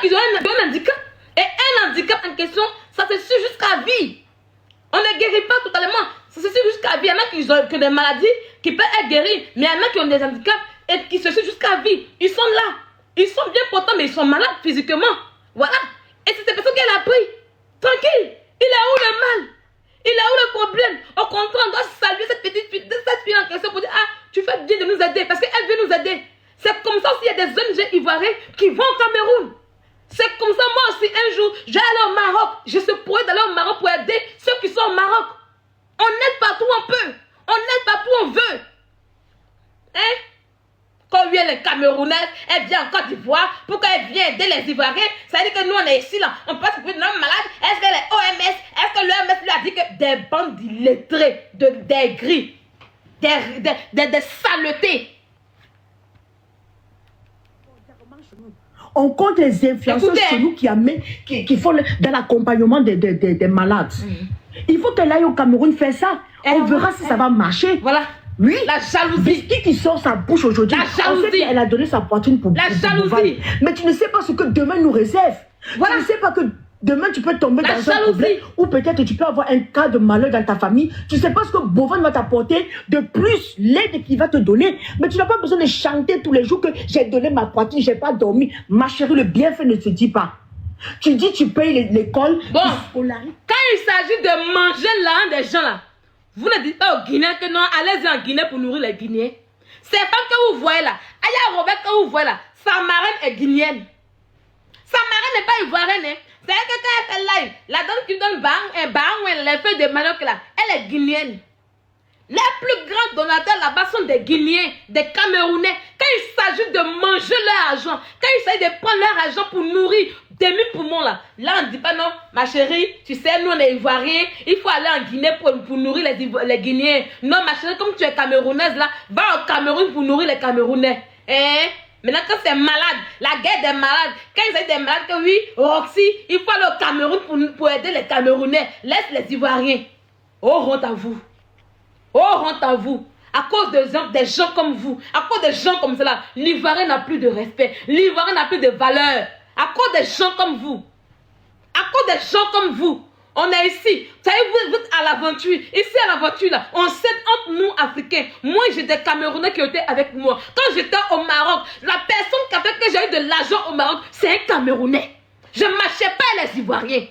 qu'ils ont un handicap. Et un handicap en question, ça se suit jusqu'à vie. On ne guérit pas totalement. Ça se suit jusqu'à vie. Il y en a qui ont des maladies qui peuvent être guéries. Mais il y en a qui ont des handicaps et qui se suivent jusqu'à vie. Ils sont là. Ils sont bien portants, mais ils sont malades physiquement. Voilà. Et c'est cette personne qu'elle a pris. Tranquille. Il est où le mal? Il est où le problème? Au contraire, on doit saluer cette petite fille, cette fille en question pour dire, ah, tu fais bien de nous aider. Parce qu'elle veut nous aider. C'est comme ça aussi, il y a des ONG ivoiriens qui vont au Cameroun. C'est comme ça, moi aussi, un jour, je vais aller au Maroc. Je suis pourrais d'aller au Maroc pour aider ceux qui sont au Maroc. On aide partout on peut. On aide partout on veut. Hein? Quand vient les Camerounaises, elle vient en Côte d'Ivoire pour qu'elle vienne aider les Ivoiriens. Ça veut dire que nous, on est ici, là. On passe pour une homme malade. Est-ce que les OMS, est-ce que l'OMS lui a dit que des bandes d'illettrés, des gris, des saletés? On compte les influenceurs chez nous qui font dans l'accompagnement des malades. Il faut qu'elle aille au Cameroun faire ça. On verra si ça va marcher. Voilà. Oui. La jalousie. Qui sort sa bouche aujourd'hui. La jalousie. On sait qu'elle a donné sa poitrine pour la jalousie. Mais tu ne sais pas ce que demain nous réserve. Voilà. Tu ne sais pas que demain tu peux tomber dans un problème. Ou peut-être tu peux avoir un cas de malheur dans ta famille. Tu ne sais pas ce que Bovan va t'apporter de plus, l'aide qu'il va te donner. Mais tu n'as pas besoin de chanter tous les jours que j'ai donné ma poitrine, je n'ai pas dormi. Ma chérie, le bienfait ne se dit pas. Tu dis tu payes l'école. Bon, quand il s'agit de manger l'argent des gens là, vous ne dites pas aux Guinéens que non, allez-y en Guinée pour nourrir les Guinéens. C'est pas que vous voyez là. Aya Robert que vous voyez là, sa marraine est guinéenne. Sa marraine n'est pas ivoirienne. Hein. C'est que quand elle fait live, la dame qui donne un bang où elle fait des maniocs là, elle est guinéenne. Les plus grands donateurs là-bas sont des Guinéens, des Camerounais. Quand il s'agit de manger leur argent, quand il s'agit de prendre leur argent pour nourrir des mille poumons là, on ne dit pas non, ma chérie, tu sais, nous on est Ivoiriens, il faut aller en Guinée pour nourrir les Guinéens. Non, ma chérie, comme tu es Camerounaise là, va au Cameroun pour nourrir les Camerounais. Hein? Maintenant, quand c'est malade, la guerre des malades, quand il s'agit des malades, que oui, Roxy, il faut aller au Cameroun pour aider les Camerounais. Laisse les Ivoiriens. Oh, honte à vous. Oh, honte à vous. À cause des gens comme vous, à cause des gens comme cela, l'Ivoirien n'a plus de respect. L'Ivoirien n'a plus de valeur. À cause des gens comme vous. À cause des gens comme vous. On est ici. Vous savez, vous êtes à l'aventure. Ici à l'aventure, là, on s'aide entre nous, Africains. Moi, j'ai des Camerounais qui étaient avec moi. Quand j'étais au Maroc, la personne qui a fait que j'ai eu de l'argent au Maroc, c'est un Camerounais. Je ne marchais pas les Ivoiriens.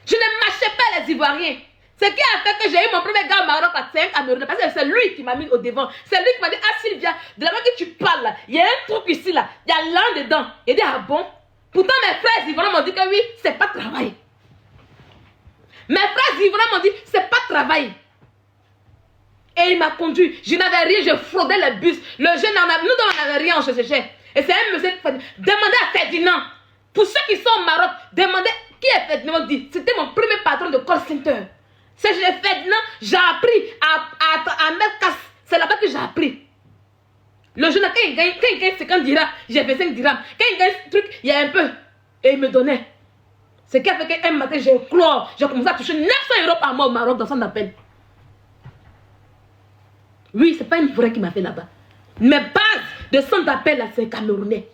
Je ne marchais pas les Ivoiriens. Ce qui a fait que j'ai eu mon premier gars au Maroc, c'est un Camerounais. Parce que c'est lui qui m'a mis au devant. C'est lui qui m'a dit, ah Sylvia, de la manière que tu parles là, il y a un truc ici là, il y a l'un dedans. Il dit, ah bon? Pourtant mes frères ivoiriens m'ont dit que oui, c'est pas travail. Mes frères ivoiriens m'ont dit, c'est pas travail. Et il m'a conduit. Je n'avais rien, je fraudais les bus. Le jeune, nous on n'avait rien en cherchait. Et c'est un monsieur qui demandait à Ferdinand. Pour ceux qui sont au Maroc, demandez qui est Ferdinand. C'était mon premier patron de call center. C'est Ferdinand, j'ai appris à mettre casse. C'est là-bas que j'ai appris. Le jeune, quand il gagne 50 dirhams, j'ai fait 5 dirhams. Quand il gagne ce truc, il y a un peu. Et il me donnait. Ce qui a fait qu'un matin, j'ai commencé à toucher 900 € par mois au Maroc dans son appel. Oui, c'est pas une vraie qui m'a fait là-bas. Mes bases de centre d'appel, là, c'est Camerounais.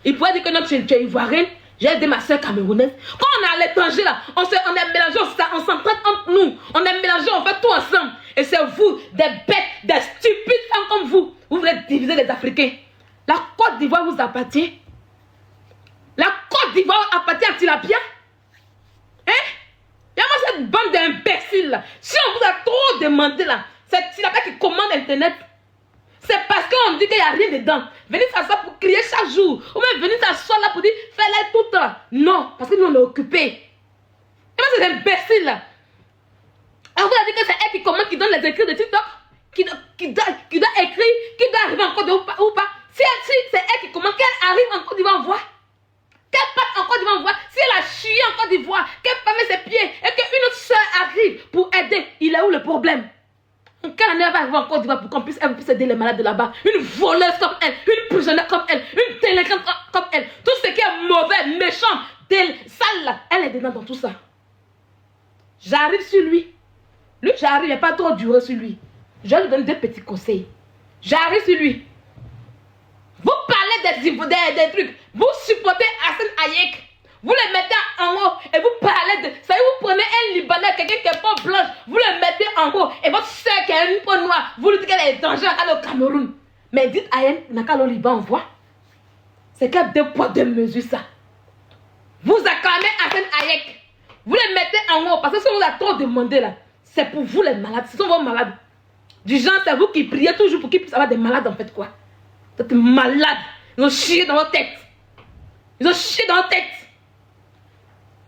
Il pourrait dire que non, tu es ivoirienne. J'ai aidé ma soeur camerounaise. Quand on est à l'étranger, là, on est mélangé, on s'entraide entre nous. On est mélangé, on fait tout ensemble. Et c'est vous, des bêtes, des stupides femmes comme vous. Vous voulez diviser les Africains. La Côte d'Ivoire vous appartient. La Côte d'Ivoire appartient à Tilapia. Hein? Il y a moi cette bande d'imbéciles là. Si on vous a trop demandé là, c'est Tilapia qui commande Internet. C'est parce qu'on dit qu'il n'y a rien dedans. Venez s'asseoir pour crier chaque jour. Ou même venez s'asseoir là pour dire fais-le tout le temps. Non, parce que nous on est occupés. Et moi c'est imbécile là. Alors vous avez dit que c'est elle qui commande, qui donne les écrits de TikTok, qui doit écrire, qui doit arriver en Côte d'Ivoire ou pas. Si c'est elle qui commande, qu'elle arrive en Côte d'Ivoire, voit. Qu'elle parte en Côte d'Ivoire, voit. Si elle a chié en Côte d'Ivoire, qu'elle met ses pieds et qu'une autre soeur arrive pour aider, il est où le problème? Quelle année elle va arriver en Côte d'Ivoire pour qu'on puisse aider les malades de là-bas? Une voleuse comme elle, une prisonnière comme elle, une délinquante comme elle. Tout ce qui est mauvais, méchant, sale là, elle est dedans dans tout ça. J'arrive sur lui. Lui, j'arrive, il n'y a pas trop duré sur lui. Je vais lui donner des petits conseils. J'arrive sur lui. Vous parlez des trucs. Vous supportez Hassan Hayek. Vous le mettez en haut et vous parlez de... Ça y est, vous prenez un Libanais, quelqu'un qui est peau blanche, vous le mettez en haut et votre soeur qui a une peau noire, vous lui dites qu'elle est dangereuse au Cameroun. Mais dites à elle, n'a qu'à le Liban, on voit. C'est que 2 poids 2 mesures ça. Vous acclamez Hassan Hayek. Vous le mettez en haut parce que si on vous a trop demandé là, c'est pour vous les malades, ce sont vos malades. Du genre, c'est vous qui priez toujours pour qu'ils puissent avoir des malades en fait quoi. Vous êtes malades. Ils ont chié dans votre tête. Ils ont chié dans votre tête.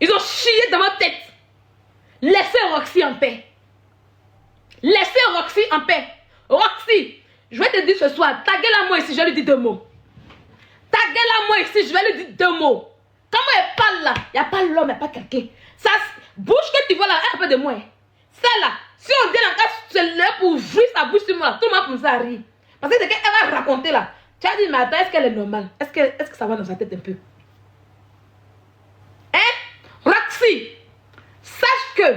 Ils ont chié dans votre tête. Laissez Roxy en paix. Laissez Roxy en paix. Roxy, je vais te dire ce soir, taguez-la moi ici, je vais lui dire 2 mots. Taguez-la moi ici, je vais lui dire 2 mots. Comment elle parle là? Il n'y a pas l'homme, il n'y a pas quelqu'un. Ça, bouche que tu vois là, un peu de moi. Ça là, si on dit la case, c'est là pour jouir sa bouche sur moi, tout le monde comme ça rit. Parce que c'est qu'elle va raconter là. Tu as dit, mais attends, est-ce qu'elle est normale? Est-ce que ça va dans sa tête un peu? Roxy, sache que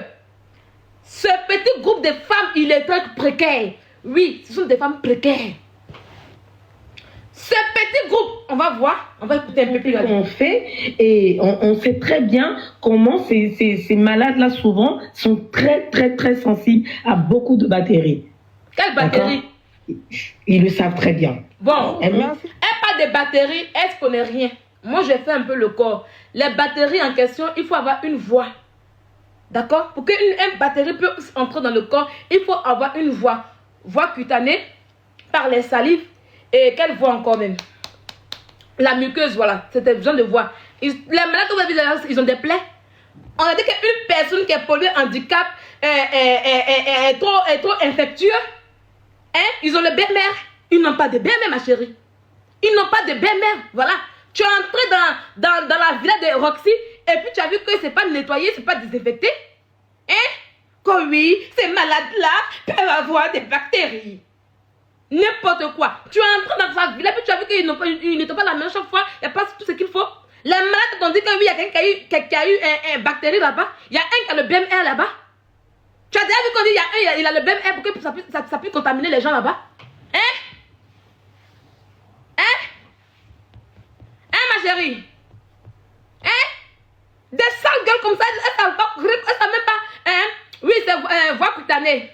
ce petit groupe de femmes, il est très précaire. Oui, ce sont des femmes précaires. Ce petit groupe, on va voir, on va écouter un peu plus. On fait et on sait très bien comment ces malades-là, souvent, sont très sensibles à beaucoup de batteries. Quelle batterie? Ils le savent très bien. Bon, elle parle de batteries, elle ne connaît rien. Moi, j'ai fait un peu le corps. Les batteries en question, il faut avoir une voix. D'accord? Pour qu'une batterie puisse entrer dans le corps, il faut avoir une voix. Voix cutanée, par les salives. Et quelle voix encore même? La muqueuse, voilà. C'était besoin de voix. Les malades, vous avez vu, ils ont des plaies. On a dit qu'une personne qui est polluée handicap est trop infectueuse. Hein? Ils ont le belle-mère. Ils n'ont pas de belle-mère, ma chérie. Ils n'ont pas de belle-mère. Voilà. Tu es entré dans la villa de Roxy et puis tu as vu que c'est pas nettoyé, c'est pas désinfecté. Hein? Que oui, ces malades-là peuvent avoir des bactéries. N'importe quoi. Tu es entré dans sa villa et puis tu as vu qu'ils n'étaient pas la même chaque fois. Il n'y a pas tout ce qu'il faut. Les malades t'ont dit que oui, il y a quelqu'un qui a eu une bactérie là-bas. Il y a un qui a le BMR là-bas. Tu as déjà vu qu'on dit il a le BMR pour que ça puisse contaminer les gens là-bas. Hein? Hein? Hein, ma chérie? Hein? Des sales gueules comme ça, elles savent même pas. Hein? Oui, c'est voix cutanée.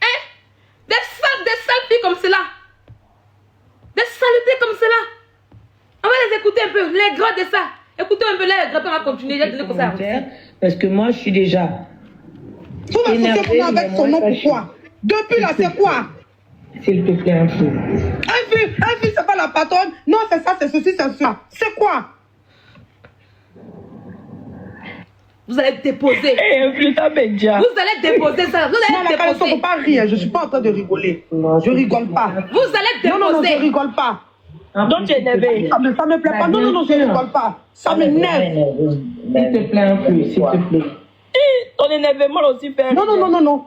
Hein? Des sales filles comme cela. Des saletés comme cela. On va les écouter un peu, les gras de ça. Écoutez un peu là, les gras, on va continuer. Parce que moi, je suis déjà. Vous m'associez avec son nom, pourquoi? Depuis là, c'est quoi? S'il te plaît, un peu. Un fils, c'est pas la patronne. Non, c'est ça, c'est ceci, c'est ça. C'est quoi? Vous allez déposer. Vous allez déposer ça. Vous allez déposer. Non, ne faut pas rire. Je ne suis pas en train de rigoler. Non, je rigole pas. Vous allez déposer. Non, je rigole pas. Donc tu es énervé. Ça me plaît pas. Non, je rigole pas. Ça m'énerve. S'il te plaît, un peu, s'il te plaît. Ton énervement aussi fait. Non,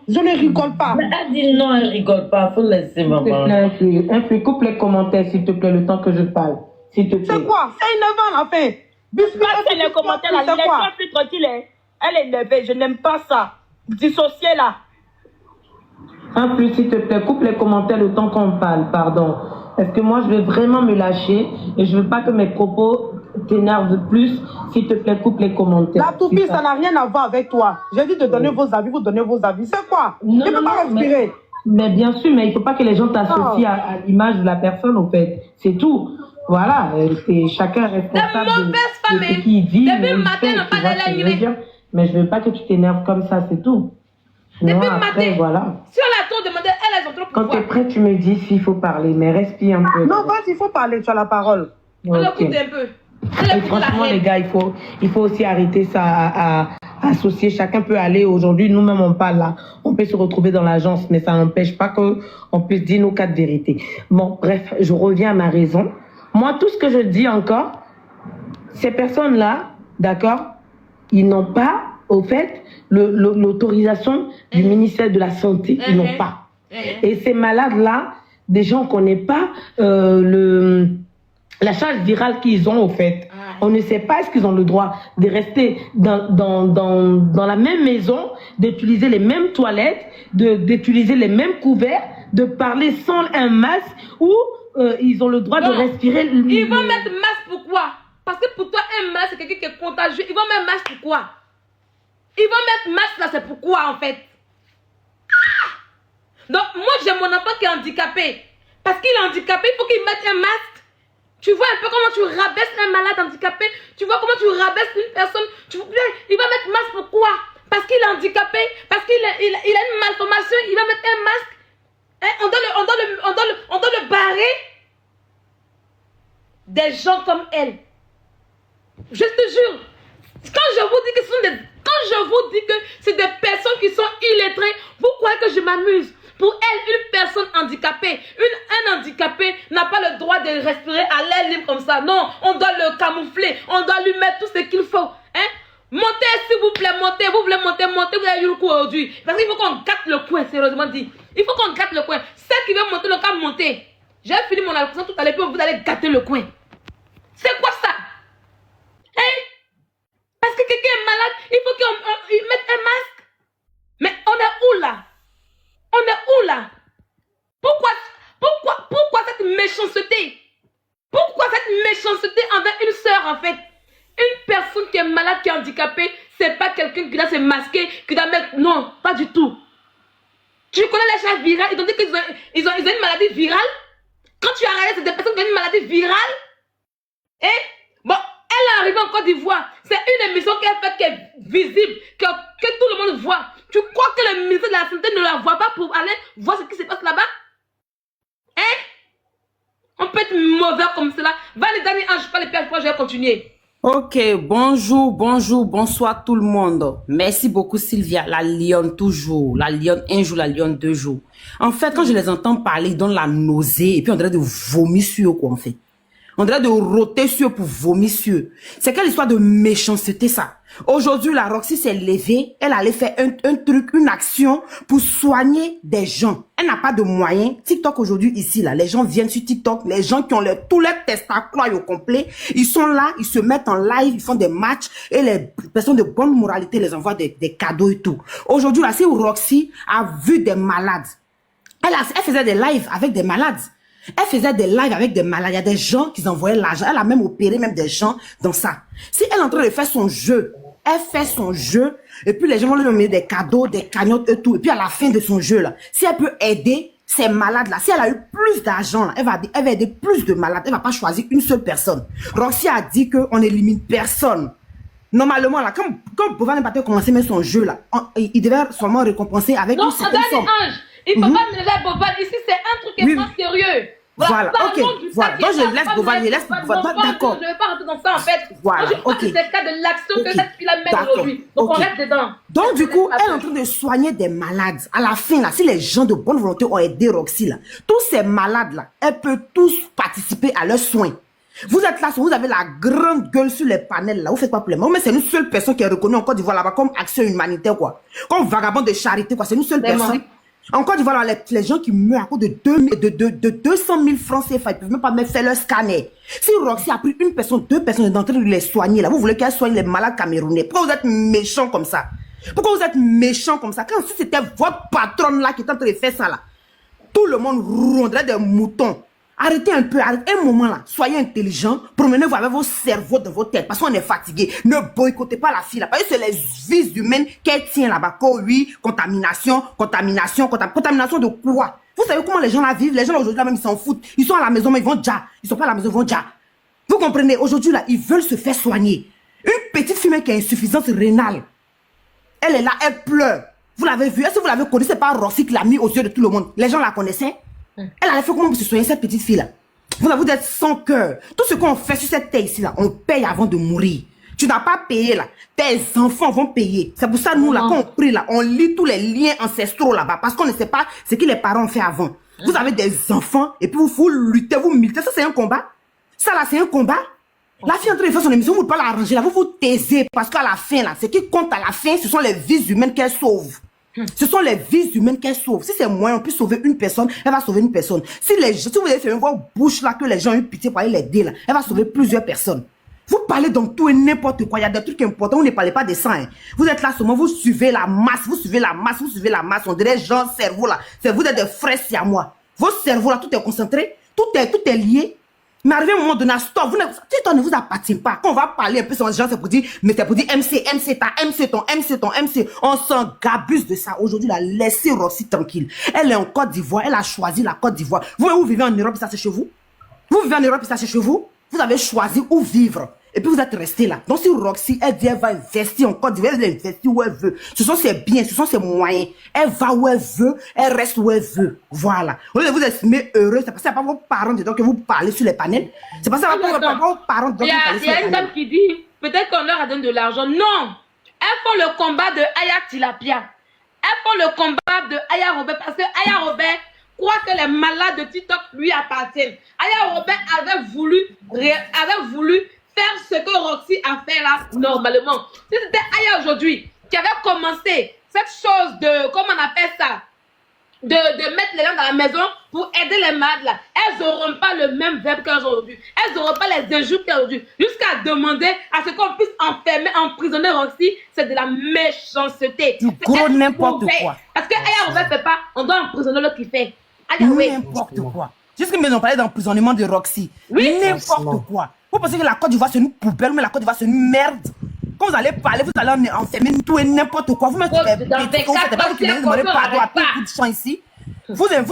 je ne rigole pas. Mais elle dit non, elle rigole pas. Faut laisser maman. Un peu, coupe les commentaires, s'il te plaît, le temps que je parle. S'il te plaît. C'est quoi? C'est énervant, la fin. C'est les commentaires, la laisse-moi plus tranquille. Elle est énervée, je n'aime pas ça. Dissociez là. Un plus, s'il te plaît, coupe les commentaires le temps qu'on parle, pardon. Parce que moi, je vais vraiment me lâcher et je veux pas que mes propos t'énervent plus. S'il te plaît, coupe les commentaires. La toupie, ça n'a rien à voir avec toi. J'ai dit de donner vos avis, vous donnez vos avis. C'est quoi? Non, je ne peux pas respirer. Mais bien sûr, mais il ne faut pas que les gens t'associent à l'image de la personne, au fait. C'est tout. Voilà, chacun est responsable de ce qu'il dit. Depuis le matin, on n'a pas de mais je ne veux pas que tu t'énerves comme ça, c'est tout. Depuis le matin, voilà. Si on a trop demandé, elles ont trop pouvoir. Quand tu es prêt, tu me dis s'il faut parler, mais respire un peu. Non, vas-y, il faut parler, tu as la parole. On l'écoute un peu. Et franchement, les gars, il faut aussi arrêter ça à associer. Chacun peut aller. Aujourd'hui, nous-mêmes, on parle là. On peut se retrouver dans l'agence, mais ça n'empêche pas qu'on puisse dire nos 4 vérités. Bon, bref, je reviens à ma raison. Moi, tout ce que je dis encore, ces personnes-là, d'accord, ils n'ont pas, au fait, l'autorisation du ministère de la Santé. Ils n'ont pas. Et ces malades-là, déjà, on ne connaît pas la charge virale qu'ils ont, au fait. On ne sait pas est-ce qu'ils ont le droit de rester dans la même maison, d'utiliser les mêmes toilettes, d'utiliser les mêmes couverts, de parler sans un masque ou ils ont le droit de respirer. Ils vont mettre masque pourquoi? Parce que pour toi, un masque, c'est quelqu'un qui est contagieux. Ils vont mettre masque pourquoi? Ils vont mettre masque là, c'est pourquoi en fait? Donc, moi, j'ai mon enfant qui est handicapé. Parce qu'il est handicapé, il faut qu'il mette un masque. Tu vois un peu comment tu rabaisses un malade handicapé. Tu vois comment tu rabaisses une personne. Il va mettre masque pourquoi? Parce qu'il est handicapé. Parce qu'il a une malformation. Il va mettre un masque. Hein? On doit le barrer. Des gens comme elle. Je te jure. Quand je vous dis que c'est des personnes qui sont illettrées, vous croyez que je m'amuse? Pour elle, une personne handicapée, un handicapé n'a pas le droit de respirer à l'air libre comme ça. Non, on doit le camoufler, on doit lui mettre tout ce qu'il faut. Hein? Montez, s'il vous plaît, montez. Vous voulez monter, vous avez eu le coup aujourd'hui. Parce qu'il faut qu'on gâte le coin, sérieusement dit. Il faut qu'on gâte le coin. Celle qui veut monter, le cas monter. J'ai fini mon allocution tout à l'heure, puis vous allez gâter le coin. C'est quoi ça? Hein? Parce que quelqu'un est malade, il faut qu'il mette un masque. Mais on est où là? On est où là? Pourquoi cette méchanceté? Pourquoi cette méchanceté envers une sœur en fait? Une personne qui est malade, qui est handicapée, c'est pas quelqu'un qui doit se masquer, qui doit mettre... Non, pas du tout. Tu connais les charges virales? Ils ont dit qu'ils ont une maladie virale? Quand tu as regardé, c'est des personnes qui ont une maladie virale? Et bon, elle est arrivée en Côte d'Ivoire. C'est une émission qu'elle fait qui est visible, que tout le monde voit. Tu crois que le ministre de la Santé ne la voit pas pour aller voir ce qui se passe là-bas? Hein? On peut être mauvais comme cela. Va les derniers anges, je parle les pires fois, je vais continuer. Ok, bonjour, bonsoir tout le monde. Merci beaucoup Sylvia, la lionne toujours, la lionne un jour, la lionne 2 jours. En fait, quand je les entends parler, ils donnent la nausée et puis on dirait de vomir sur eux quoi en fait. On dirait de rôter sur eux pour vomir sur eux. C'est quelle histoire de méchanceté ça? Aujourd'hui, la Roxy s'est levée, elle allait faire un truc, une action pour soigner des gens. Elle n'a pas de moyens. TikTok aujourd'hui, ici, là, les gens viennent sur TikTok, les gens qui ont tous les testacles au complet, ils sont là, ils se mettent en live, ils font des matchs et les personnes de bonne moralité les envoient des cadeaux et tout. Aujourd'hui, là, si Roxy a vu des malades, elle faisait des lives avec des malades. Elle faisait des lives avec des malades. Il y a des gens qui envoyaient l'argent. Elle a même opéré même des gens dans ça. Si elle est en train de faire son jeu, elle fait son jeu, et puis les gens vont lui donner des cadeaux, des cagnottes et tout. Et puis à la fin de son jeu, là, si elle peut aider ces malades-là, si elle a eu plus d'argent, elle va aider plus de malades. Elle va pas choisir une seule personne. Roxy a dit qu'on n'élimine personne. Normalement, là, quand Bovan n'a pas commencé même son jeu, là, il devait seulement récompenser avec une certaine somme. Il ne faut pas mélanger Bovan. Ici, c'est un truc qui est pas sérieux. Voilà, ok. Voilà. Donc, je laisse Bovan, d'accord. Je ne vais pas rentrer dans ça, en fait. Voilà, ok. C'est le cas de l'action que cette fille-là mène aujourd'hui. Donc, on reste dedans. Donc, du coup, elle est en train de soigner des malades. À la fin, là, si les gens de bonne volonté ont aidé Roxy, là, tous ces malades-là, elle peut tous participer à leurs soins. Vous êtes là, vous avez la grande gueule sur les panels, là. Vous faites pas pour les morts, mais c'est une seule personne qui est reconnue en Côte d'Ivoire là-bas comme action humanitaire, quoi. Comme vagabond de charité, quoi. C'est une seule personne. En Côte d'Ivoire, les gens qui meurent à cause de 200 000 francs CFA, ils peuvent même pas même faire leur scanner. Si Roxy a pris une personne, 2 personnes d'entre eux de les soigner, là, vous voulez qu'elle soigne les malades camerounais. Pourquoi vous êtes méchants comme ça? Pourquoi vous êtes méchants comme ça? Quand si c'était votre patronne là qui est en train de faire ça là, tout le monde ronderait des moutons. Arrêtez un peu, arrêtez un moment là. Soyez intelligents, promenez-vous avec vos cerveaux dans vos têtes parce qu'on est fatigué. Ne boycottez pas la fille là. Parce que c'est les vies humaines qu'elle tient là-bas. Oui, contamination de quoi? Vous savez comment les gens là vivent? Les gens aujourd'hui là même ils s'en foutent. Ils sont à la maison mais ils vont déjà. Ils sont pas à la maison, ils vont déjà. Vous comprenez? Aujourd'hui là, ils veulent se faire soigner. Une petite fille qui a insuffisance rénale. Elle est là, elle pleure. Vous l'avez vu? Est-ce que vous l'avez connue? C'est pas Roxy qui l'a mis aux yeux de tout le monde. Les gens la connaissaient. Elle a fait comment pour se soigner cette petite fille là. Vous êtes sans cœur. Tout ce qu'on fait sur cette terre ici là, on paye avant de mourir. Tu n'as pas payé là. Tes enfants vont payer. C'est pour ça nous là, quand on prie là, on lit tous les liens ancestraux là-bas. Parce qu'on ne sait pas ce que les parents ont fait avant. Vous avez des enfants et puis vous luttez, vous militez. Ça c'est un combat. Ça là c'est un combat. La fille est en train de faire son émission, vous ne pouvez pas l'arranger là. Vous vous taisez parce qu'à la fin là, ce qui compte à la fin, ce sont les vies humaines qu'elle sauve. Ce sont les vies humaines qu'elle sauve. Si c'est moyen, on peut sauver une personne, elle va sauver une personne. Si vous avez fait une voix bouche là, que les gens ont eu pitié pour aller l'aider là, elle va sauver plusieurs personnes. Vous parlez donc tout et n'importe quoi. Il y a des trucs importants, vous ne parlez pas de ça. Hein. Vous êtes là seulement, vous suivez la masse, vous suivez la masse. On dirait genre cerveau là. Vous êtes des frères siamois. Votre cerveau là, tout est concentré Tout est lié. Mais arrivé à un moment donné, stop, ne vous appartient pas. Quand on va parler un peu sur les gens, c'est pour dire MC, MC. On s'en gabuse de ça. Aujourd'hui, laissez Roxy tranquille. Elle est en Côte d'Ivoire, elle a choisi la Côte d'Ivoire. Vous vivez en Europe et ça c'est chez vous? Vous vivez en Europe et ça c'est chez vous? Vous avez choisi où vivre. Et puis vous êtes resté là. Donc si Roxy, elle dit elle va investir en Côte d'Ivoire, elle investit où elle veut. Ce sont ses biens, ce sont ses moyens. Elle va où elle veut, elle reste où elle veut. Voilà. Au lieu de vous estimer heureux, c'est parce que c'est pas vos parents dedans que vous parlez sur les panels. C'est parce que c'est pas vos parents dedans que vous parlez sur les panels. Il y a une dame qui dit, peut-être qu'on leur a donné de l'argent. Non. Elles font le combat de Aya Tilapia. Elles font le combat de Aya Robert parce que Aya Robert croit que les malades de TikTok lui appartiennent. Aya Robert avait voulu faire ce que Roxy a fait là, normalement. Si c'était Aya aujourd'hui qui avait commencé cette chose de, comment on appelle ça, de mettre les gens dans la maison pour aider les malades là, elles n'auront pas le même verbe qu'aujourd'hui. Elles n'auront pas les injures qu'aujourd'hui. Jusqu'à demander à ce qu'on puisse enfermer, emprisonner Roxy, c'est de la méchanceté. Du gros n'importe quoi. Parce que Aya Robert ne fait pas, on doit emprisonner l'autre qui fait. N'importe quoi. Jusqu'à nous ont parlé d'emprisonnement de Roxy. Oui. N'importe quoi. Vous pensez que la Côte d'Ivoire c'est une poubelle, mais la Côte d'Ivoire c'est une merde. Quand vous allez parler, vous allez enfermer tout et n'importe quoi. Vous mettez des bêtises, vous faites pas vous qui demandez pardon à tout le coup de champ ici. Vous allez,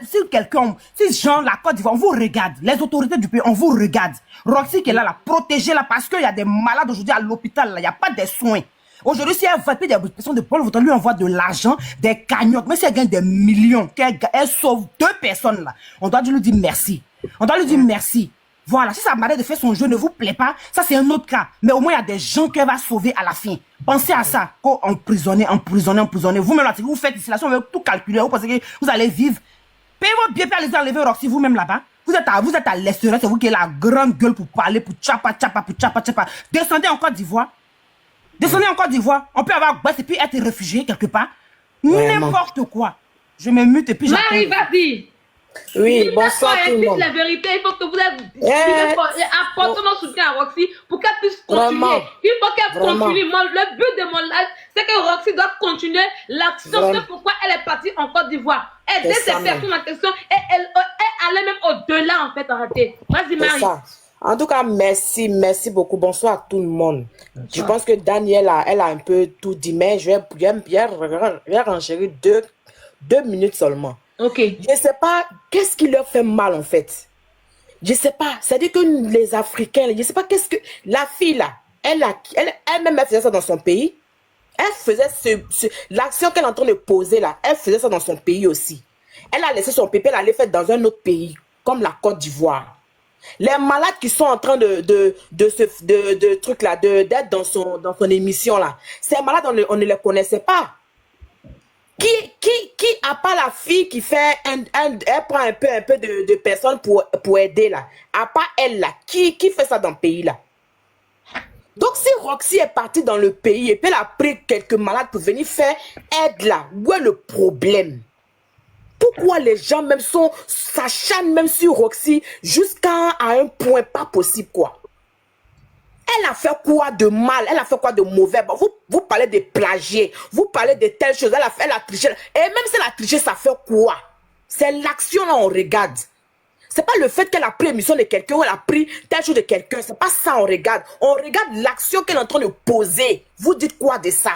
si quelqu'un, si Jean, la Côte d'Ivoire, on vous regarde, les autorités du pays, on vous regarde. Roxy qui est là, protégez-la parce qu'il y a des malades aujourd'hui à l'hôpital, il n'y a pas de soins. Aujourd'hui, si elle va payer des personnes de Paul, vous lui envoie de l'argent, des cagnottes, mais si elle gagne des millions, qu'elle sauve 2 personnes là, on doit lui dire merci. On doit lui dire merci. Voilà, si sa manière de faire son jeu ne vous plaît pas, ça c'est un autre cas. Mais au moins, il y a des gens qu'elle va sauver à la fin. Pensez à ça. Quand emprisonner. Vous-même là, vous faites ici, là, si on veut tout calculer, vous pensez que vous allez vivre. Payez vos billets, puis allez enlever Roxy vous-même là-bas. Vous êtes à l'Estérel, c'est vous qui avez la grande gueule pour parler, pour tchapa. Descendez en Côte d'Ivoire. On peut avoir gosse et puis être réfugié quelque part. N'importe quoi. Je me mute et puis j'attends. Marie, vas-y. Oui, bonsoir tout le monde. La vérité, il faut que vous apportez notre soutien à Roxy pour qu'elle puisse continuer. Vraiment. Il faut qu'elle continue. Le but de mon live, c'est que Roxy doit continuer l'action. C'est pourquoi elle est partie en Côte d'Ivoire. Aider ces personnes en question et elle allait même au-delà en fait. Arrêtez. Vas-y, Marie. En tout cas, merci beaucoup. Bonsoir à tout le monde. Bonsoir. Je pense que Daniel, elle a un peu tout dit, mais je vais renchérir 2 minutes seulement. Ok. Je ne sais pas qu'est-ce qui leur fait mal en fait. Je ne sais pas. C'est-à-dire que les Africains, je ne sais pas qu'est-ce que... La fille là, elle-même elle faisait ça dans son pays. Elle faisait l'action qu'elle est en train de poser là, elle faisait ça dans son pays aussi. Elle a laissé son pépé, elle allait faire dans un autre pays, comme la Côte d'Ivoire. Les malades qui sont en train de truc là, d'être dans son émission là, ces malades on ne les connaissait pas. Qui a pas la fille qui fait elle prend un peu de personnes pour aider là, à part elle là, qui fait ça dans le pays là. Donc si Roxy est partie dans le pays et puis elle a pris quelques malades pour venir faire aide là, où est le problème? Pourquoi les gens même s'acharnent même sur Roxy jusqu'à un point pas possible quoi? Elle a fait quoi de mal? Elle a fait quoi de mauvais? Bon, vous parlez de plagier, vous parlez de telles choses, elle a triché. Et même si elle a triché, ça fait quoi? C'est l'action là on regarde. C'est pas le fait qu'elle a pris l'émission de quelqu'un ou elle a pris telle chose de quelqu'un. C'est pas ça on regarde. On regarde l'action qu'elle est en train de poser. Vous dites quoi de ça?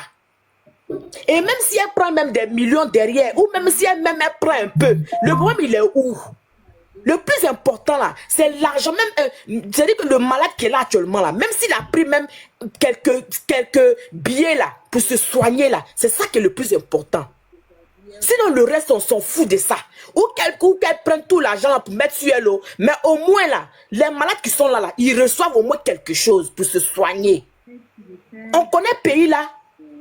Et même si elle prend même des millions derrière, ou même si elle prend un peu, le problème il est où? Le plus important là, c'est l'argent. Même, c'est-à-dire que le malade qui est là actuellement là, même s'il a pris même quelques billets là pour se soigner là, c'est ça qui est le plus important. Sinon le reste on s'en fout de ça. Ou qu'elle prenne tout l'argent là pour mettre sur elle. Mais au moins là, les malades qui sont là, ils reçoivent au moins quelque chose pour se soigner. On connaît le pays là.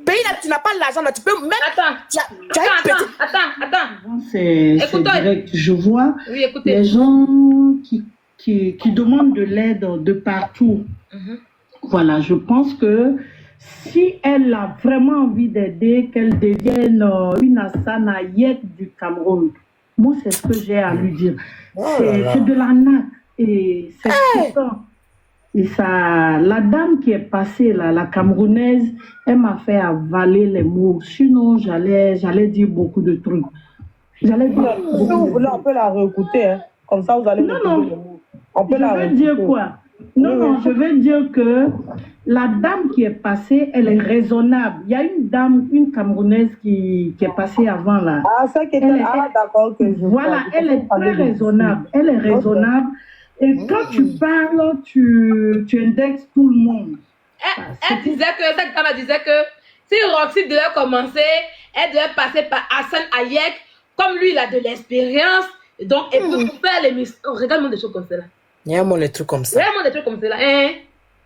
Pays là, tu n'as pas l'argent là, tu peux même... Attends. C'est direct. Je vois les gens qui demandent de l'aide de partout. Voilà, je pense que si elle a vraiment envie d'aider, qu'elle devienne une Assana Yek du Cameroun. Moi, c'est ce que j'ai à lui dire. C'est de l'arnaque. Et c'est ça. Et ça, la dame qui est passée là, la Camerounaise, elle m'a fait avaler les mots. Sinon, j'allais dire beaucoup de trucs. J'allais dire. Si vous voulez, on peut la réécouter. Hein. Comme ça, vous allez Non, retrouver non. le mot. On peut Je la veux dire retrouver. quoi? Non, Oui, non, oui. je veux dire que la dame qui est passée, elle est raisonnable. Il y a une dame, une Camerounaise qui est passée avant là. Ah, ça qui était... Elle est- Ah, d'accord, que je Voilà, vois. elle est très raisonnable. Elle est Ok. raisonnable. Et quand tu parles, tu indexes tout le monde. Elle disait que, cette dame elle disait que si Roxy devait commencer, elle devait passer par Hassan Hayek. Comme lui, il a de l'expérience. Donc, elle peut faire l'émission. Oh, regarde-moi des choses comme ça là. Il y a des trucs comme ça. Regarde-moi des trucs comme ça là. Hein?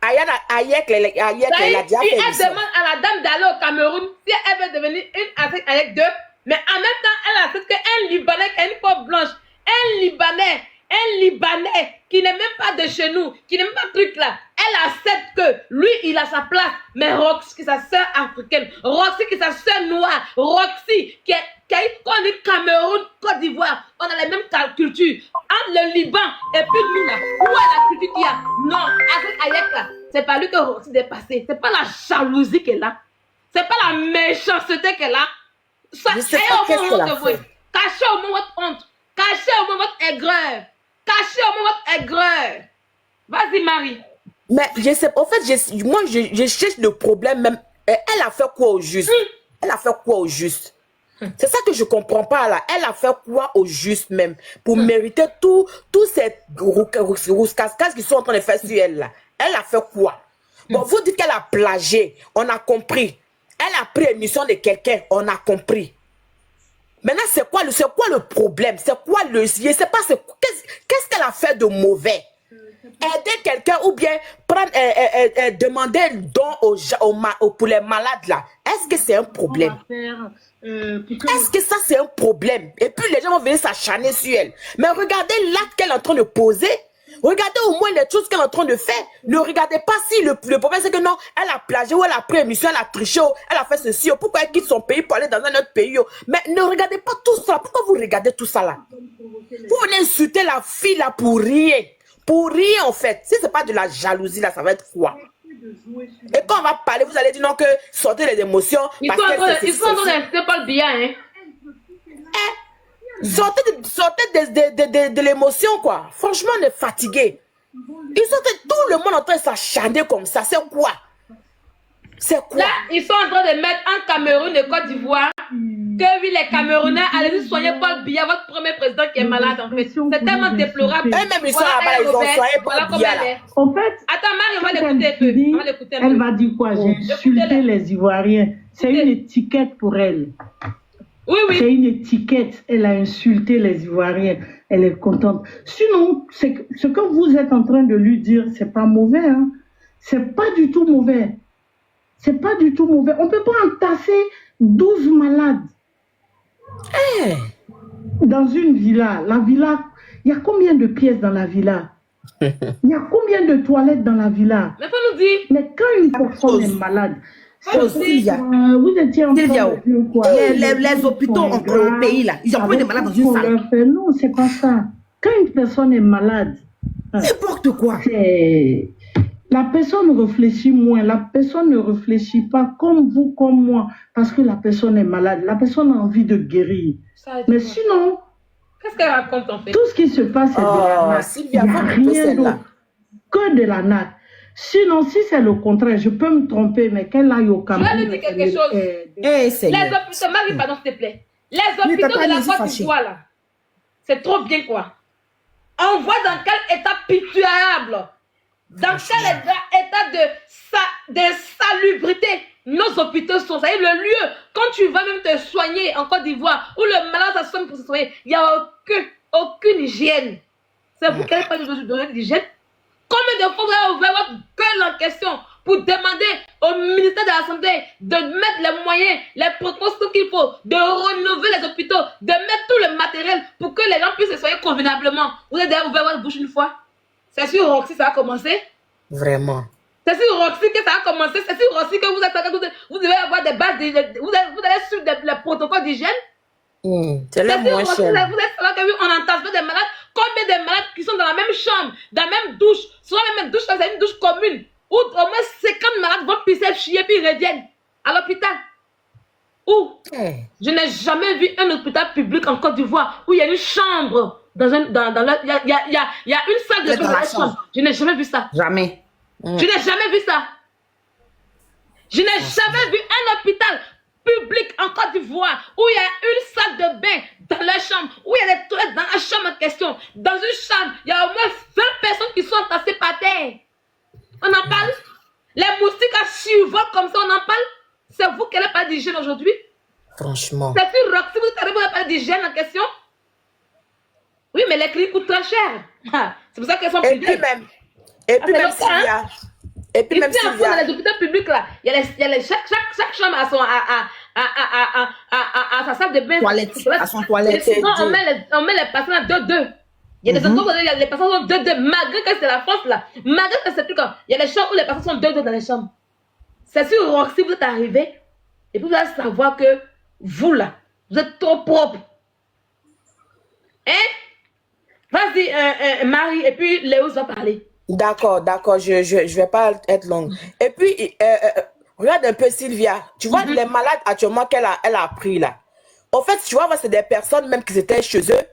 Ayek, elle a déjà fait Elle ça. demande à la dame d'aller au Cameroun si elle veut devenir une Hassan Hayek 2. Mais en même temps, elle accepte qu'un Libanais, qui a une peau blanche, un Libanais qui n'est même pas de chez nous, qui n'est même pas truc là, elle accepte que lui, il a sa place. Mais Roxy, qui est sa sœur africaine, Roxy, qui est sa sœur noire, Roxy, qui est, quand on dit Cameroun, Côte d'Ivoire, on a la même culture. Entre le Liban et puis nous là, où est la culture qu'il y a? Non, avec Hayek là, c'est pas lui que Roxy est passé. C'est pas la jalousie qu'elle a. C'est pas la méchanceté qu'elle a. Ça, Je sais pas qu'est-ce qu'elle a fait. Cachez au moins votre honte. Cachez au moins votre aigreur. Cachez au moins votre aigreur. Vas-y, Marie. Mais je sais, en fait, moi, je cherche le problème même. Elle a fait quoi au juste? Elle a fait quoi au juste? C'est ça que je comprends pas là. Elle a fait quoi au juste même pour mériter tous ces rouscascas qui sont en train de faire sur elle là? Elle a fait quoi? Bon, vous dites qu'elle a plagié, on a compris. Elle a pris l'émission de quelqu'un, on a compris. Maintenant, c'est quoi le problème? C'est quoi le... Je sais pas, qu'est-ce qu'elle a fait de mauvais? Aider quelqu'un ou bien prendre, demander le don pour les malades là. Est-ce que c'est un problème? Est-ce que ça c'est un problème? Et puis les gens vont venir s'acharner sur elle. Mais regardez l'acte qu'elle est en train de poser. Regardez au moins les choses qu'elle est en train de faire. Ne regardez pas si le problème c'est que non, elle a plagié ou elle a pris émission, elle a triché, elle a fait ceci. Pourquoi elle quitte son pays pour aller dans un autre pays? Mais ne regardez pas tout ça. Pourquoi vous regardez tout ça là? Vous venez insulter la fille là pour rien. Pour rien en fait. Si c'est pas de la jalousie là, ça va être quoi? Et quand on va parler, vous allez dire non que sortez les émotions. Ils sont en train d'insulter Paul Biya, hein. Sortez de l'émotion, quoi. Franchement, on est fatigué. Ils sont tout le monde en train de s'acharner comme ça. C'est quoi? C'est quoi? Là, ils sont en train de mettre en Cameroun et Côte d'Ivoire que oui, les Camerounais, allez-y soigner Paul Biya, votre premier président qui est malade en fait. C'est tellement déplorable. Eux-mêmes, ils sont là-bas, ils ont soigné Paul Biya là. En fait, attends, Marie, on va l'écouter un peu. On va l'écouter un peu. elle va dire quoi? J'ai insulté les Ivoiriens. C'est une étiquette pour elle. Oui, oui. C'est une étiquette. Elle a insulté les Ivoiriens. Elle est contente. Sinon, ce que vous êtes en train de lui dire, c'est pas mauvais. Hein? C'est pas du tout mauvais. C'est pas du tout mauvais. On peut pas entasser 12 malades dans une villa. La villa, il y a combien de pièces dans la villa? Il y a combien de toilettes dans la villa? Mais faut nous dire. Mais quand une personne est malade, Sylvia. vous étiez en train de dire quoi? Les hôpitaux au pays là, ils ont pris des malades dans une salle. Non, c'est pas ça. Quand une personne est malade, N'importe quoi. la personne réfléchit moins. La personne ne réfléchit pas comme vous, comme moi, parce que la personne est malade. La personne a envie de guérir. Mais sinon, qu'est-ce qu'elle raconte en fait? tout ce qui se passe, c'est de la natte. Sylvia, Il n'y a rien d'autre que de la natte. Sinon, si c'est le contraire, je peux me tromper, mais qu'elle aille au Cameroun. Je vais lui dire quelque chose. Les hôpitaux, Marie, pardon, s'il te plaît. Les hôpitaux de la Côte d'Ivoire, là, c'est trop bien, quoi. On voit dans quel état pitoyable, dans quel état de salubrité nos hôpitaux sont. C'est le lieu, quand tu vas même te soigner en Côte d'Ivoire, où le malade s'assomme pour se soigner, il n'y a aucune hygiène. C'est vous qui n'avez pas de donner d'hygiène? Combien de fois vous avez ouvert votre gueule en question pour demander au ministère de la Santé de mettre les moyens, les précautions qu'il faut, de renouveler les hôpitaux, de mettre tout le matériel pour que les gens puissent se soigner convenablement? Vous avez déjà ouvert votre bouche une fois? C'est sur Roxy ça a commencé? Vraiment. C'est sur Roxy que ça a commencé? C'est sur Roxy que vous devez avoir des bases, vous allez suivre les protocoles d'hygiène? C'est là moins cher. Vous êtes là que oui, on entasse des malades. Combien de malades qui sont dans la même chambre, dans la même douche, souvent la même douche, c'est une douche commune, où au moins 50 malades vont pisser, chier, puis reviennent à l'hôpital. Où je n'ai jamais vu un hôpital public en Côte d'Ivoire où il y a une chambre dans un, dans leur, il y a une salle de bain dans la chambre. Je n'ai jamais vu ça. Jamais. Je n'ai jamais vu ça. Je n'ai jamais vu un hôpital public en Côte d'Ivoire où il y a une salle de bain dans la chambre, où il y a des toilettes dans la chambre en question. Dans une chambre, il y a au moins 20 personnes qui sont entassées par terre. On en parle. Les moustiques à survol comme ça, on en parle. C'est vous qui n'avez pas d'hygiène aujourd'hui. Franchement. C'est une rock. Si vous n'avez pas d'hygiène en question. Oui, mais les cliniques coûtent très cher. C'est pour ça qu'elles sont Et publiques. puis même, Sylvia. Et puis même Ici, en France, Sylvia. dans les hôpitaux publics, là, chaque chambre a sa salle de bain. Toilette, à son toilette. Et sinon, on met les patients à 2-2. Il y a des endroits où les patients sont 2-2. Malgré que c'est la France, là. Malgré que c'est plus comme. Il y a des chambres où les patients sont 2-2 dans les chambres. C'est sur Roxy, vous êtes arrivé. Et puis vous allez savoir que vous, là, vous êtes trop propre. Hein? Vas-y, Marie, et puis Léo va parler. D'accord, je vais pas être longue. Et puis, regarde un peu Sylvia. Tu vois, les malades actuellement elle a pris là. En fait, tu vois, c'est des personnes même qui étaient chez eux.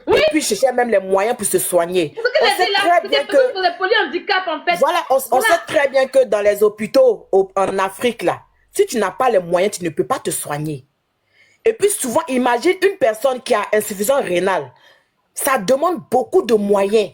Oui. Et puis cherchaient même les moyens pour se soigner. On sait très bien que pour les polyhandicaps, en fait. Voilà, on sait très bien que dans les hôpitaux en Afrique là, si tu n'as pas les moyens, tu ne peux pas te soigner. Et puis souvent, imagine une personne qui a insuffisance rénale. Ça demande beaucoup de moyens.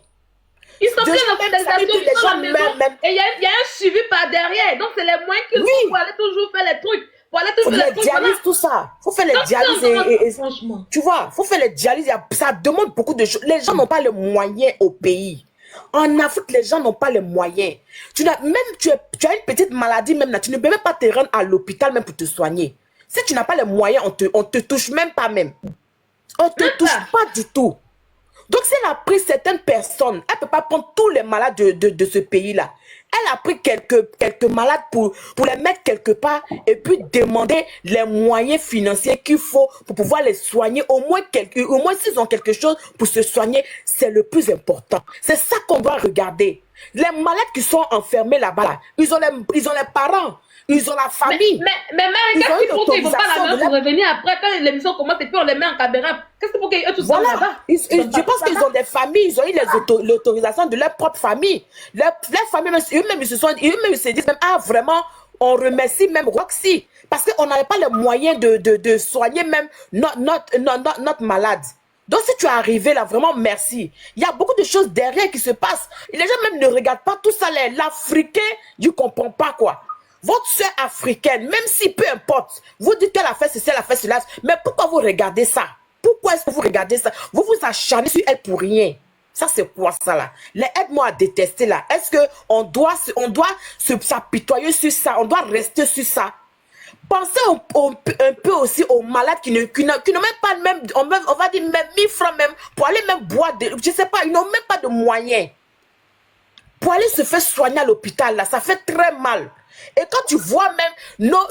Ils sont bien en organisation, ils sont à la maison. Et il y a un suivi par derrière. Donc, c'est les moyens qu'ils ont pour aller toujours faire les trucs. Pour aller toujours faire les trucs. Dialyses, tout ça. Faut faire les dialyses. Et, franchement. Tu vois, faut faire les dialyses. Ça demande beaucoup de choses. Les gens n'ont pas les moyens au pays. En Afrique, les gens n'ont pas les moyens. Tu as une petite maladie même là. Tu ne peux même pas te rendre à l'hôpital même pour te soigner. Si tu n'as pas les moyens, on te touche même pas même. On te touche pas du tout. Donc, si elle a pris certaines personnes, elle ne peut pas prendre tous les malades de ce pays-là. Elle a pris quelques malades pour les mettre quelque part et puis demander les moyens financiers qu'il faut pour pouvoir les soigner. Au moins s'ils ont quelque chose pour se soigner, c'est le plus important. C'est ça qu'on doit regarder. Les malades qui sont enfermés là-bas, là, ils ont les parents. Ils ont la famille. Mais qu'est-ce qu'ils font qu'ils ne vont pas la main pour revenir après quand l'émission commence et puis on les met en caméra? Qu'est-ce qu'il faut qu'ils tous sont là-bas? Je pense qu'ils ont des familles, ils ont eu l'autorisation de leur propre famille. Leur famille, eux-mêmes, ils se disent même, ah vraiment, on remercie même Roxy. Parce qu'on n'avait pas les moyens de soigner même notre malade. Donc si tu es arrivé là, vraiment merci. Il y a beaucoup de choses derrière qui se passent. Les gens même ne regardent pas tout ça. L'Africain, je ne comprends pas quoi. Votre soeur africaine, même si peu importe, vous dites qu'elle a fait ceci, elle a fait cela, mais pourquoi vous regardez ça? Pourquoi est-ce que vous regardez ça? Vous vous acharnez sur elle pour rien. Ça, c'est quoi ça là? Aide-moi à détester là. Est-ce qu'on doit s'apitoyer sur ça? On doit rester sur ça? Pensez un peu aussi aux malades qui n'ont même pas même, on va dire même 1000 francs même, pour aller même boire, je sais pas, ils n'ont même pas de moyens. Pour aller se faire soigner à l'hôpital là, ça fait très mal. Et quand tu vois même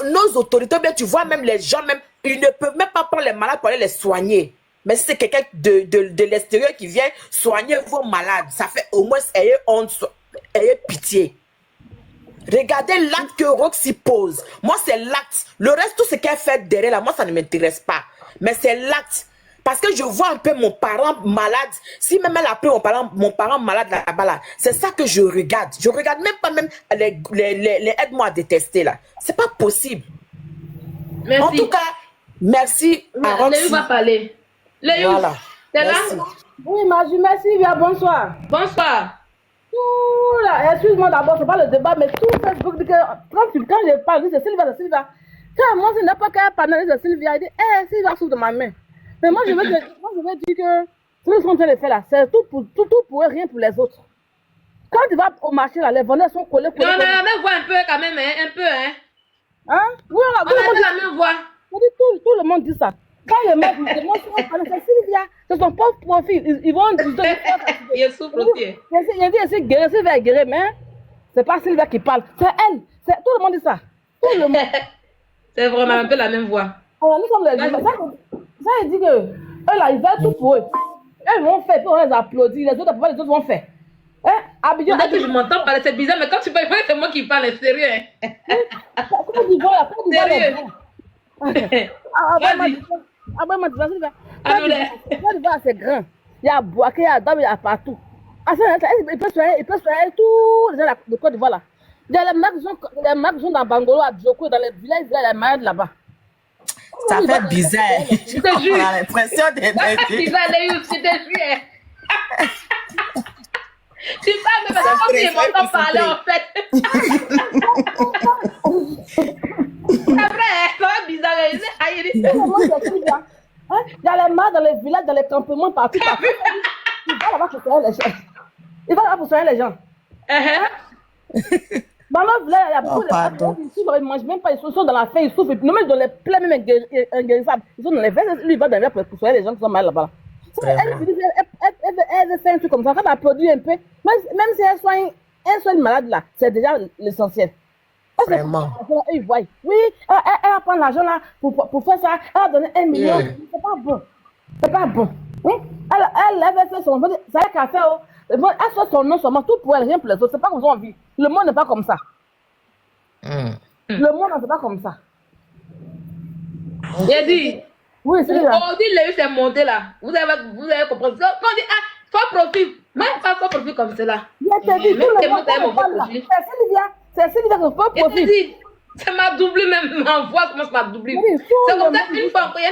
nos autorités, bien tu vois même les gens, même, ils ne peuvent même pas prendre les malades pour aller les soigner. Mais si c'est quelqu'un de l'extérieur qui vient soigner vos malades, ça fait au moins ayez honte, ayez pitié. Regardez l'acte que Roxy pose. Moi, c'est l'acte. Le reste, tout ce qu'elle fait derrière là, moi, ça ne m'intéresse pas. Mais c'est l'acte. Parce que je vois un peu mon parent malade. Si même elle a pris mon parent malade là-bas, là, c'est ça que je regarde. Je regarde même pas même les aide-moi à détester là. C'est pas possible. Merci. En tout cas, merci à Roxy. Léo va parler. Léo, voilà. t'es là? Oui, merci, bien, bonsoir. Bonsoir. Là, excuse-moi d'abord, c'est pas le débat, mais tout Facebook dit que quand je parle, c'est Sylvia. Quand moi, je n'ai pas qu'à parler de Sylvia, il dit, Sylvia souffre de ma main. Mais moi, je veux dire que ce qu'ils sont en train de faire là, c'est tout pour eux, rien pour les autres. Quand tu vas au marché là, les vendeurs sont collés. Non, on a la même voix un peu quand même, hein, un peu, hein. Hein? Oui, on a la même voix. Tout le monde dit ça. Quand les gens c'est Sylvia, c'est son pauvre profil. Ils vont... Il souffre aussi. Il dit, Sylvia est guérie, mais c'est pas Sylvia qui parle, c'est elle. Tout le monde dit ça. Tout le monde. C'est vraiment un peu la même voix. Alors, nous sommes les gens. Ça, il dit que eux là, ils veulent tout pour eux. Eux vont faire, puis on les applaudit, les autres vont faire. Abidjan, je m'entends parler, c'est bizarre, mais quand tu parles, c'est moi qui parle, c'est sérieux. Comment tu vois, sérieux. C'est grand. il y a Bouaké, il y a Dame, il y a partout. Ah, il peut soigner tous les gens de Côte d'Ivoire là. Il y a les marques qui sont dans Bangolo, à Djoko, dans les villages, il y a les malades là-bas. Ça fait bizarre. Je te jure. On a l'impression d'être. Ça fait bizarre, Léo, je te jure. Tu parles, mais c'est comme si m'entends parler en fait. C'est vrai, ça va bizarre. Il y a les malades dans les villages, dans les campements, partout. Il va là-bas pour soigner les gens. Il va là-bas pour soigner les gens. Dans leur village, il y a beaucoup de personnes qui souffrent, ils ne mangent même pas, ils sont dans la faim, ils souffrent. Même dans les plaies, même inguérissables. Ils sont dans les veines, lui, il va dans les pour soigner les gens qui sont mal là-bas. Elle fait un truc comme ça, quand elle produit un peu, même si elle soigne un seul malade là, c'est déjà l'essentiel. Vraiment. Oui, elle va prendre l'argent là pour faire ça, elle va donner 1 million. C'est pas bon. C'est pas bon. Elle avait fait son. C'est elle qui a fait. Elle fait son nom seulement, tout pour elle, rien pour les autres. C'est pas comme ça on vit. Le monde n'est pas comme ça. Le monde n'est pas comme ça. J'ai dit. Oui, c'est ça. On dit Léo s'est monté là. Vous avez compris. Quand on dit, faut profil. Même pas faut profil comme cela. Je te dis, tout le monde est là. C'est Sylvia qui faut profil. Ça m'a doublé même ma voix, comment ça m'a doublé. C'est comme ça qu'une fois, il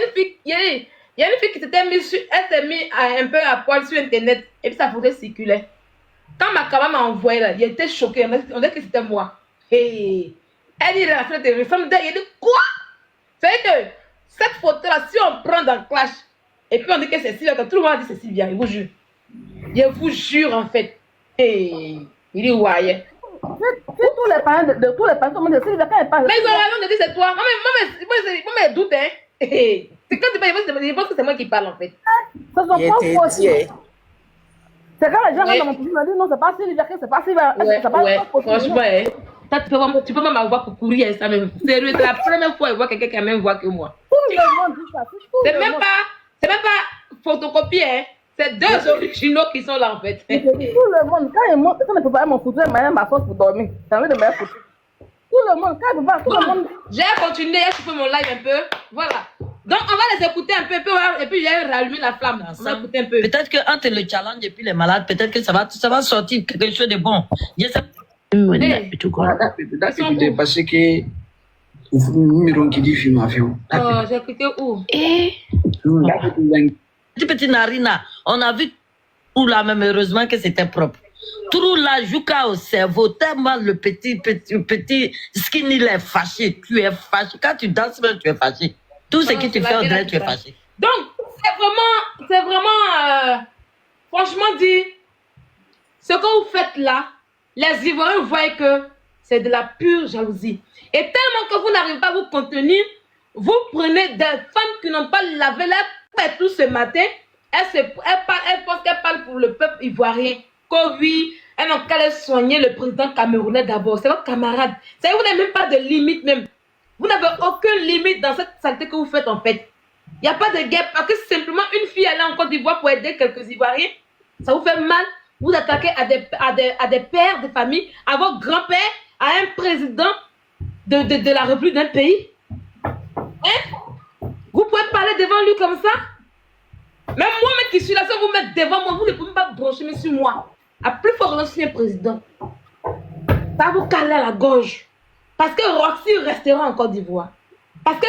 y a une fille qui s'était mise sur, elle s'est mise un peu à poil sur internet et puis sa photo circulait. Quand ma caméra m'a envoyé là, il était choqué, on dirait que c'était moi. Hey. Elle dit la fenêtre de femme il dit quoi? C'est que cette photo là, si on prend dans Clash et puis on dit que c'est Sylvia, quand tout le monde dit c'est Sylvia, je vous jure. Je vous jure en fait. Hey. Il dit ouais. Tous les parents de tous les parents, tout le monde dit Sylvia quand elle parle. Mais ils ont raison de dire c'est toi. Moi, doute, hein. C'est quand tu parles, je pense que c'est moi qui parle en fait. Ça sont pas aussi. C'est quand les gens rentrent dans mon profil, ils me disent non, c'est pas Sylvia, c'est pas Sylvia. Ouais, franchement, tu peux même m'avoir pour courir ça même. Sérieux, c'est la première fois que je vois quelqu'un qui a la même voix que moi. Tout le monde dit ça. C'est même pas photocopié, hein. C'est deux originaux qui sont là en fait. Tout le monde, quand il monte, quand il ne peut pas mon couteau, il m'a ma sauce pour dormir. J'ai envie de me foutre. Tout le monde, quand il peut pas, tout le monde. J'ai continué, je fais mon live un peu. Voilà. Donc on va les écouter un peu, et puis j'ai rallumé la flamme. On va écouter un peu. Peut-être qu'entre le challenge et puis les malades, peut-être que ça va sortir quelque chose de bon. Je sais pas. Parce que numéro qui dit film avion. Oh, j'ai écouté où? Petit narina, on a vu tout là, même heureusement que c'était propre. Tout là, jusqu'à au cerveau, tellement le petit skin, il est fâché. Tu es fâché. Quand tu danses, tu es fâché. Tout ce que tu fais, on dirait que tu es fâché. Donc, c'est vraiment, franchement dit, ce que vous faites là, les Ivoiriens voient que c'est de la pure jalousie. Et tellement que vous n'arrivez pas à vous contenir, vous prenez des femmes qui n'ont pas lavé leur tout ce matin, elle pense qu'elle parle pour le peuple ivoirien. Que oui, elle n'a qu'à aller soigner le président camerounais d'abord. C'est votre camarade. Vous n'avez même pas de limite même. Vous n'avez aucune limite dans cette saleté que vous faites en fait. Il n'y a pas de guerre parce que simplement une fille allait en Côte d'Ivoire pour aider quelques Ivoiriens. Ça vous fait mal. Vous attaquez à des pères de famille, à votre grand-père, à un président de la République d'un pays. Hein? Vous pouvez parler devant lui comme ça? Même moi-même qui suis là, si vous mettez devant moi, vous ne pouvez pas brancher sur moi. À plus fort raison, je suis un président. Ça va vous caler à la gorge. Parce que Roxy restera en Côte d'Ivoire. Parce que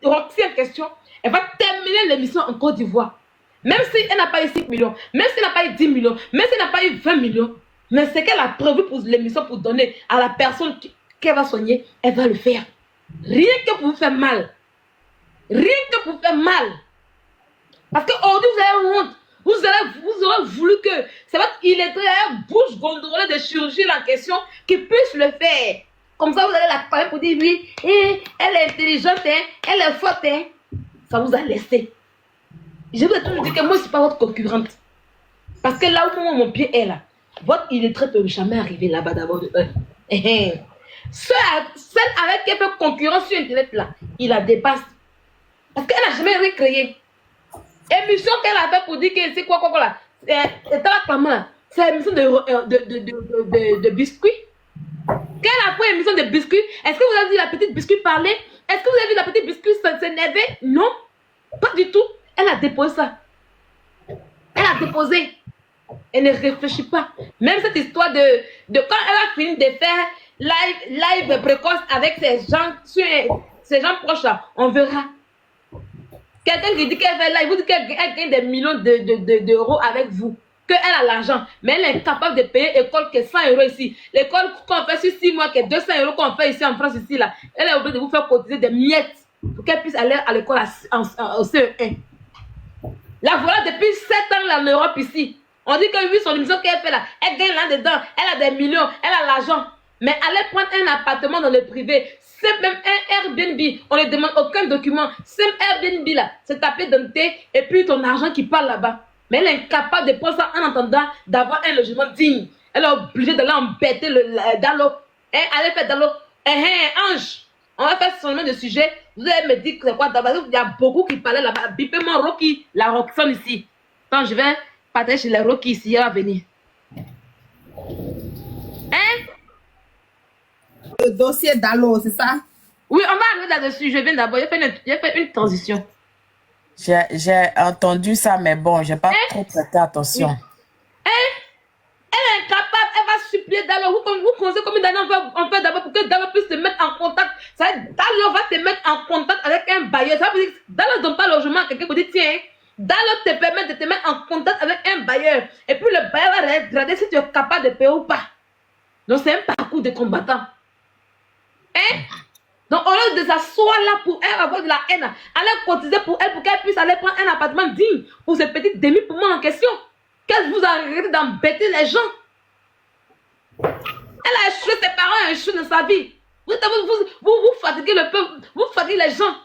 Roxy en question, elle va terminer l'émission en Côte d'Ivoire. Même si elle n'a pas eu 5 millions, même si elle n'a pas eu 10 millions, même si elle n'a pas eu 20 millions, mais c'est qu'elle a prévu pour l'émission pour donner à la personne qu'elle va soigner, elle va le faire. Rien que pour vous faire mal. Rien que pour vous faire mal. Parce qu'aujourd'hui, vous avez honte. Vous aurez voulu que c'est votre illettré à bouche gondolée de chirurgie en question qui puisse le faire. Comme ça, vous allez la parler pour dire oui, elle est intelligente, hein, elle est forte. Hein. Ça vous a laissé. Je vous ai toujours dit que moi, je ne suis pas votre concurrente. Parce que là où mon pied est là, votre illettré ne peut jamais arriver là-bas d'abord de eux. Celle avec qui elle fait concurrence sur Internet là, il la dépasse. Parce qu'elle n'a jamais rien créé. Émission qu'elle a fait pour dire que c'est quoi là. C'est l'émission de biscuits. Qu'elle a fait émission de biscuits. Est-ce que vous avez vu la petite biscuit parler? Est-ce que vous avez vu la petite biscuit s'énerver? Non, pas du tout. Elle a déposé ça. Elle Elle a déposé. Elle ne réfléchit pas. Même cette histoire de quand elle a fini de faire live précoce avec ces gens proches là, on verra. Quelqu'un qui dit qu'elle fait live, vous dites qu'elle gagne des millions d'euros avec vous. Qu'elle a l'argent, mais elle est incapable de payer l'école que 100 euros ici. L'école qu'on fait sur 6 mois, que 200 euros qu'on fait ici en France, ici, là. Elle est obligée de vous faire cotiser des miettes pour qu'elle puisse aller à l'école au CE1. La voilà depuis 7 ans en Europe ici. On dit que oui, son émission qu'elle fait là, elle gagne là-dedans, elle a des millions, elle a l'argent. Mais aller prendre un appartement dans le privé, c'est même un Airbnb, on ne demande aucun document. C'est un Airbnb là, c'est tapé dans le thé et puis ton argent qui part là-bas. Mais elle est incapable de prendre ça en attendant d'avoir un logement digne. Elle est obligée d'aller embêter Dalo. Allez faire Dalo. Ange, on va faire seulement de sujet. Vous allez me dire que c'est quoi Dalo. Il y a beaucoup qui parlaient là-bas. Bipez-moi Rocky, la Roxane ici. Quand je vais partager chez les Rocky ici, elle va venir. Le dossier Dalo, c'est ça? Oui, on va arriver là-dessus. Je viens d'abord. J'ai fait une transition. J'ai entendu ça, mais bon, j'ai pas trop prêté attention. Elle est incapable, elle va supplier Dalo. Vous connaissez combien d'années on fait d'abord pour que Dalo puisse se mettre en contact. Ça veut dire Dalo va te mettre en contact avec un bailleur. Ça veut dire que Dalo ne donne pas logement à quelqu'un pour dire tiens, Dalo te permet de te mettre en contact avec un bailleur. Et puis le bailleur va regarder si tu es capable de payer ou pas. Donc c'est un parcours de combattant. Donc, au lieu de s'asseoir là pour elle avoir de la haine, aller cotiser pour elle, pour qu'elle puisse aller prendre un appartement digne pour ce petit demi-poumon en question. Qu'est-ce que vous arrêtez d'embêter les gens? Elle a échoué, ses parents ont échoué dans sa vie. Vous fatiguez le peuple, vous fatiguez les gens.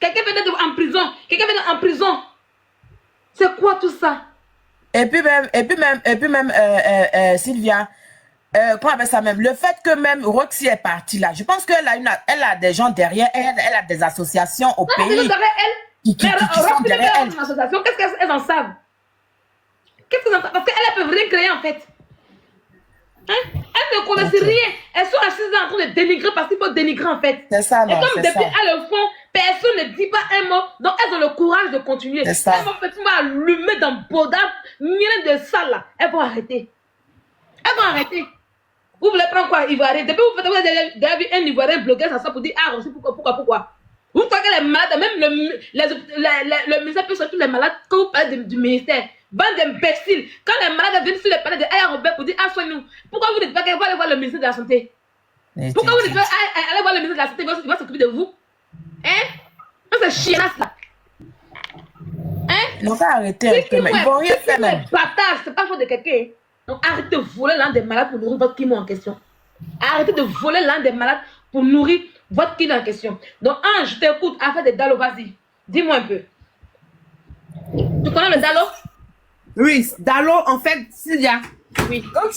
Quelqu'un vient d'être en prison, quelqu'un vient d'être en prison. C'est quoi tout ça? Et puis même, Sylvia, comment on appelle ça même? Le fait que même Roxy est partie là, je pense qu'elle a des gens derrière elle, elle a des associations au pays qui sont derrière elle. Qu'est-ce qu'elles en savent? Qu'est-ce qu'elles en savent? Parce qu'elles ne peuvent rien créer en fait. Elles ne connaissent rien. Elles sont assises là en train de dénigrer parce qu'il faut dénigrer en fait. C'est ça, non, et comme depuis elles le font, personne ne dit pas un mot. Donc elles ont le courage de continuer. Elles vont effectivement allumer dans Boda, rien de ça là. Elles vont arrêter. Elles vont arrêter. Vous voulez prendre quoi, Ivoirien? Depuis vous avez déjà vu un Ivoirien blogueur, ça sort pour dire ah, pourquoi? Vous croyez que les malades, même le ministère peut sortir les malades quand vous parlez du ministère. Bande d'imbéciles. Quand les malades viennent sur les palais de Aya Robert pour dire ah, soigne-nous. Pourquoi vous ne dites pas qu'elle va aller voir le ministère de la Santé? Pourquoi vous ne dites pas allez voir le ministère de la Santé, il va s'occuper de vous? C'est chiasse là. Ils n'ont pas arrêté un peu, mais ils vont rien faire même. C'est pas faute de quelqu'un. Donc arrêtez de voler l'un des malades pour nourrir votre kimo en question. Arrêtez de voler l'un des malades pour nourrir votre kimo en question. Donc Ange, je t'écoute, affaire de Dalo, vas-y. Dis-moi un peu. Tu connais le Dalo? Oui, Dalo, en fait, Sylvia, oui. Quand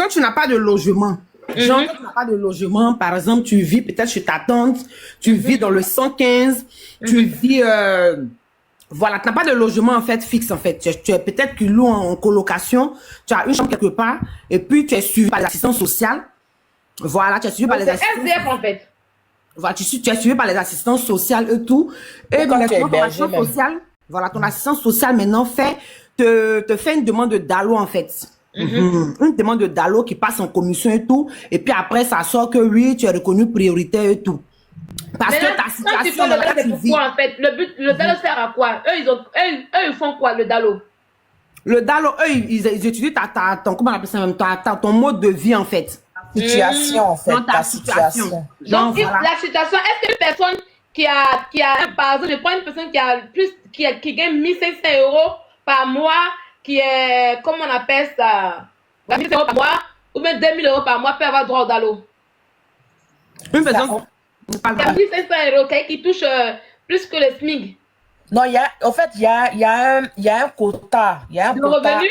tu n'as pas de logement, genre, quand tu n'as pas de logement, par exemple, tu vis peut-être chez ta tante, tu vis dans le 115, tu vis... Voilà, tu n'as pas de logement en fait fixe en fait. Tu es peut-être tu loues en colocation, tu as une chambre quelque part, et puis tu es suivi par les assistants sociaux. Voilà, tu es suivi par les assistants. C'est SDF en fait. Voilà, tu es suivi par les assistants sociaux et tout. Et maintenant, ton assistant social, voilà, ton assistant social maintenant te fait une demande de Dalo en fait. Une demande de Dalo qui passe en commission et tout. Et puis après, ça sort que oui, tu es reconnu prioritaire et tout. Parce que ta situation dans laquelle tu vis. En fait, le Dalo sert à quoi? Eux, ils font quoi, le Dalo? Le Dalo, eux, ils étudient ton, comment on appelle ça même, ton mode de vie, en fait. Situation, en fait, ta situation. Donc, voilà. La situation, est-ce qu'une personne qui a, par exemple, je prends une personne qui gagne 1500 € par mois, qui est, comment on appelle ça, 1500 € par mois, ou bien 2000 € par mois, peut avoir droit au Dalo? Une personne... Il y a 1500 € qui touche plus que le SMIC. Non, en fait, il y a un quota. Il y a un quota. Revenu?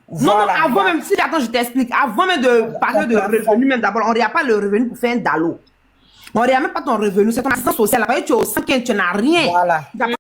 Voilà, non, avant même, si, attends, je t'explique. Avant même de parler de revenu, même d'abord, on ne regarde pas le revenu pour faire un Dalo. On ne regarde même pas ton revenu, c'est ton assistance sociale. Là-bas, tu es au 5, tu n'as rien. Voilà. Tu n'as pas